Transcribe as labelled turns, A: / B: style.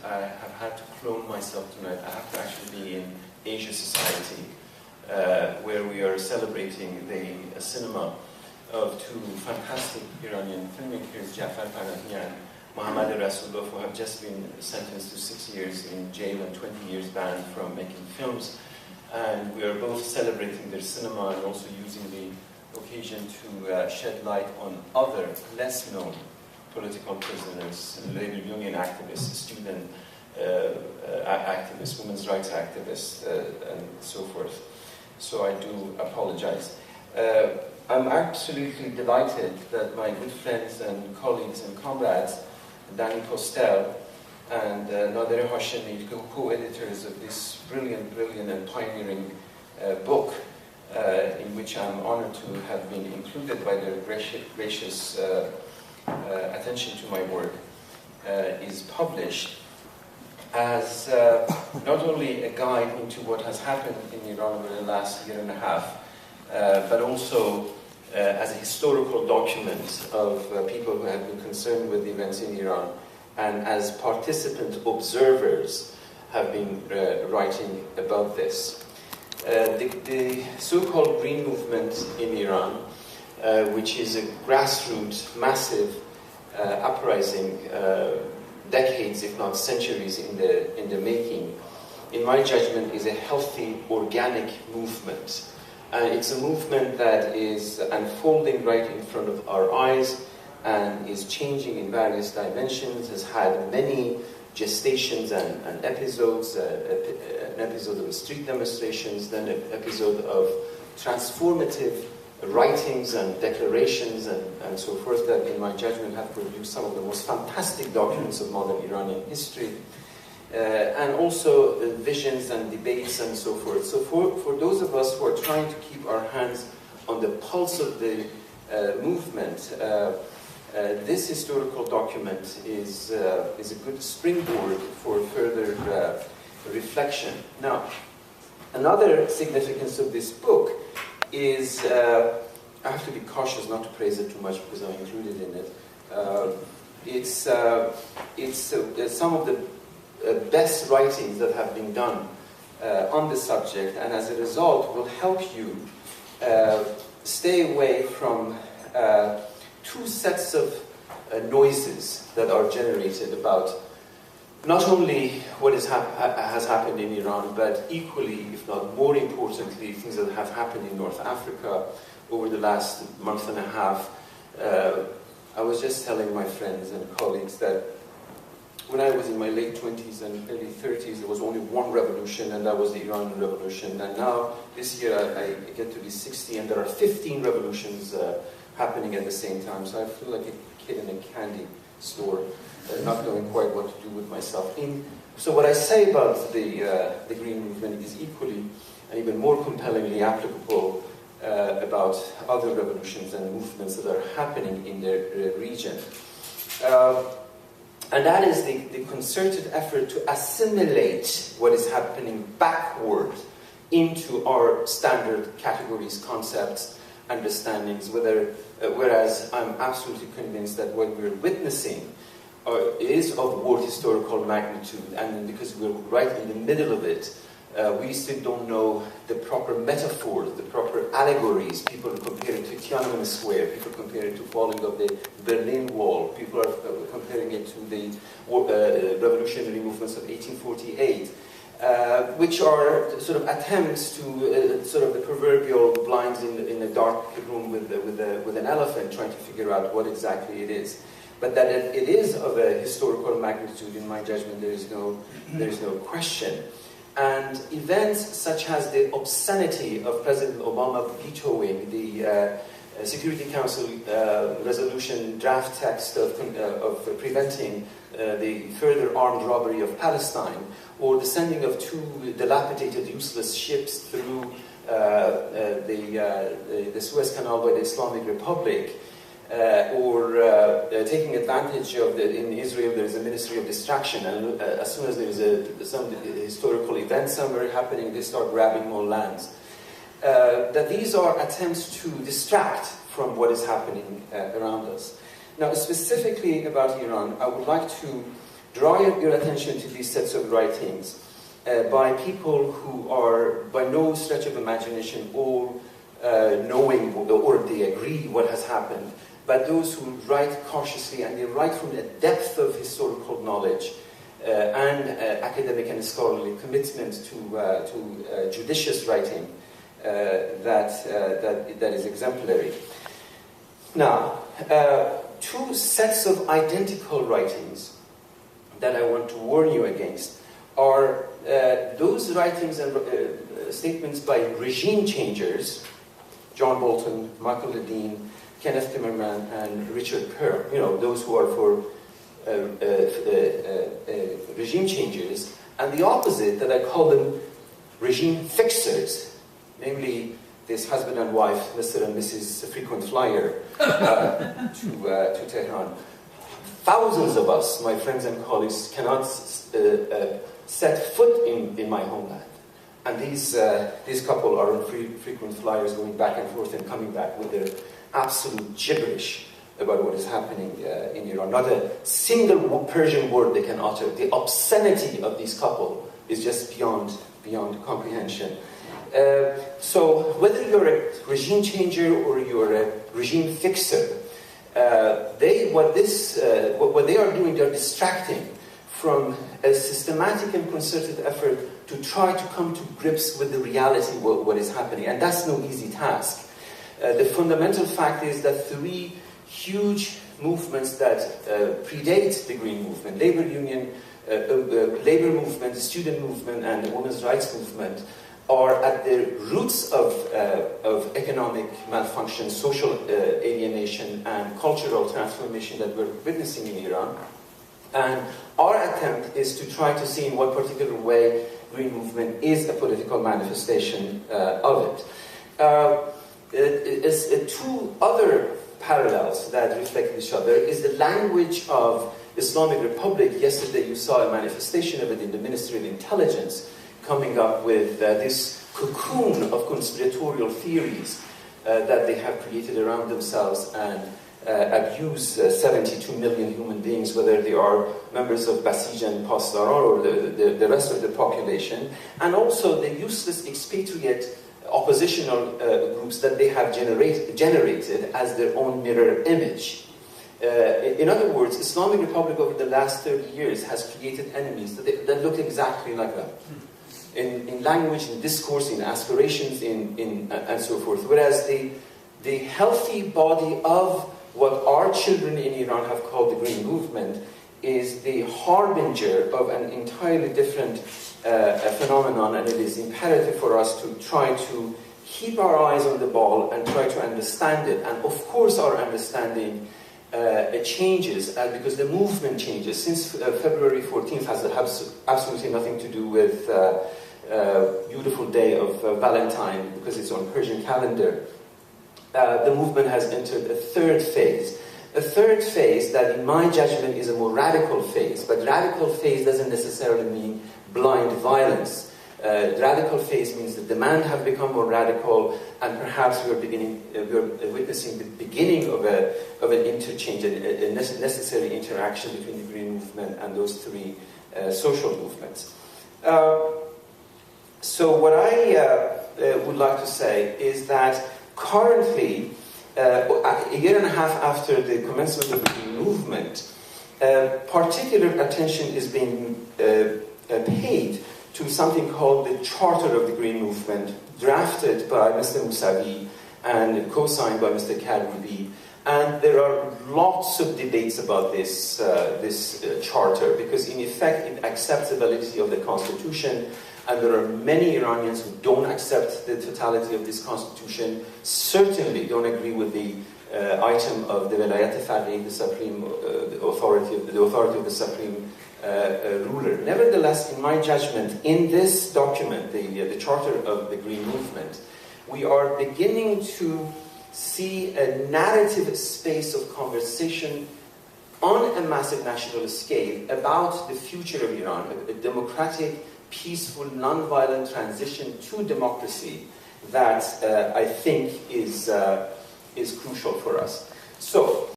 A: I have had to clone myself tonight. I have to actually be in Asia Society, where we are celebrating the cinema of two fantastic Iranian filmmakers, Jafar Panahi and Mohammad Rasulov, who have just been sentenced to 6 years in jail and 20 years banned from making films. And we are both celebrating their cinema and also using the occasion to shed light on other, less known political prisoners, labor union activists, student activists, women's rights activists, and so forth. So I do apologize. I'm absolutely delighted that my good friends and colleagues and comrades, Danny Postel and Nader Hashemi, co-editors of this brilliant and pioneering book, in which I'm honored to have been included by their gracious attention to my work, is published as not only a guide into what has happened in Iran over the last year and a half, but also as a historical document of people who have been concerned with the events in Iran, and as participant observers have been writing about this. The so-called Green Movement in Iran, which is a grassroots, massive uprising, decades, if not centuries, in the making, in my judgment, is a healthy, organic movement. It's a movement that is unfolding right in front of our eyes and is changing in various dimensions, has had many gestations and episodes, an episode of street demonstrations, then an episode of transformative writings and declarations and so forth that, in my judgment, have produced some of the most fantastic documents of modern Iranian history. And also visions and debates and so forth. So for those of us who are trying to keep our hands on the pulse of the movement, this historical document is a good springboard for further reflection. Now, another significance of this book is, I have to be cautious not to praise it too much because I'm included in it. It's some of the best writings that have been done on the subject, and as a result will help you stay away from two sets of noises that are generated about not only what has happened in Iran, but equally, if not more importantly, things that have happened in North Africa over the last month and a half. I was just telling my friends and colleagues that when I was in my late 20s and early 30s, there was only one revolution, and that was the Iranian Revolution. And now, this year, I get to be 60, and there are 15 revolutions happening at the same time. So I feel like a kid in a candy store, not knowing quite what to do with myself. So what I say about the Green Movement is equally and even more compellingly applicable about other revolutions and movements that are happening in the region. And that is the concerted effort to assimilate what is happening backward into our standard categories, concepts, understandings, whereas I'm absolutely convinced that what we're witnessing is of world historical magnitude, and because we're right in the middle of it, we still don't know the proper metaphors, the proper allegories. People compare it to Tiananmen Square, people compare it to falling of the Berlin Wall, people are comparing it to the revolutionary movements of 1848, which are sort of attempts to sort of the proverbial blinds in a dark room with an elephant trying to figure out what exactly it is. But that it is of a historical magnitude, in my judgment, there is no question. And events such as the obscenity of President Obama vetoing the Security Council resolution draft text of preventing the further armed robbery of Palestine, or the sending of two dilapidated, useless ships through the Suez Canal by the Islamic Republic, or taking advantage of in Israel there is a Ministry of Distraction, and as soon as there is some historical event somewhere happening, they start grabbing more lands. That these are attempts to distract from what is happening around us. Now, specifically about Iran, I would like to draw your attention to these sets of writings by people who are, by no stretch of imagination, all knowing or they agree what has happened, but those who write cautiously, and they write from a depth of historical knowledge and academic and scholarly commitment to judicious writing that is exemplary. Now, two sets of identical writings that I want to warn you against are those writings and statements by regime changers, John Bolton, Michael Ledeen, Kenneth Timmerman, and Richard Kerr, those who are for regime changers, and the opposite, that I call them regime fixers, namely this husband and wife, Mr. and Mrs. Frequent Flyer, to Tehran. Thousands of us, my friends and colleagues, cannot set foot in my homeland. And these couple are on frequent flyers going back and forth and coming back with their absolute gibberish about what is happening in Iran. Not a single Persian word they can utter. The obscenity of this couple is just beyond comprehension. So whether you're a regime changer or you're a regime fixer, what they are doing, they're distracting from a systematic and concerted effort to try to come to grips with the reality of what is happening. And that's no easy task. The fundamental fact is that three huge movements that predate the Green Movement, labor union, labor movement, student movement, and the women's rights movement, are at the roots of economic malfunction, social alienation, and cultural transformation that we're witnessing in Iran. And our attempt is to try to see in what particular way Green Movement is a political manifestation of it. Two other parallels that reflect each other is the language of Islamic Republic. Yesterday you saw a manifestation of it in the Ministry of Intelligence, coming up with this cocoon of conspiratorial theories that they have created around themselves and abuse 72 million human beings, whether they are members of Basij and Pasdaran or the rest of the population, and also the useless expatriate oppositional groups that they have generated as their own mirror image. In other words, Islamic Republic over the last 30 years has created enemies that look exactly like them. In language, in discourse, in aspirations, and so forth. Whereas the healthy body of what our children in Iran have called the Green Movement is the harbinger of an entirely different phenomenon, and it is imperative for us to try to keep our eyes on the ball and try to understand it. And of course our understanding changes because the movement changes. Since February 14th has absolutely nothing to do with beautiful day of Valentine, because it's on Persian calendar. The movement has entered a third phase. A third phase that in my judgment is a more radical phase, but radical phase doesn't necessarily mean blind violence. Radical phase means the demand have become more radical, and perhaps we're witnessing the beginning of an interchange, a necessary interaction between the Green Movement and those three social movements. So what I would like to say is that currently, a year and a half after the commencement of the Green Movement, particular attention is being paid to something called the Charter of the Green Movement, drafted by Mr. Mousavi and co-signed by Mr. Karoubi. And there are lots of debates about this charter, because in effect it accepts the validity of the Constitution, and there are many Iranians who don't accept the totality of this Constitution, certainly don't agree with the item of the Velayat Faqih, the supreme authority of the supreme ruler. Nevertheless, in my judgment, in this document, the Charter of the Green Movement, we are beginning to see a narrative space of conversation on a massive national scale about the future of Iran, a democratic, peaceful, non-violent transition to democracy that I think is crucial for us. So,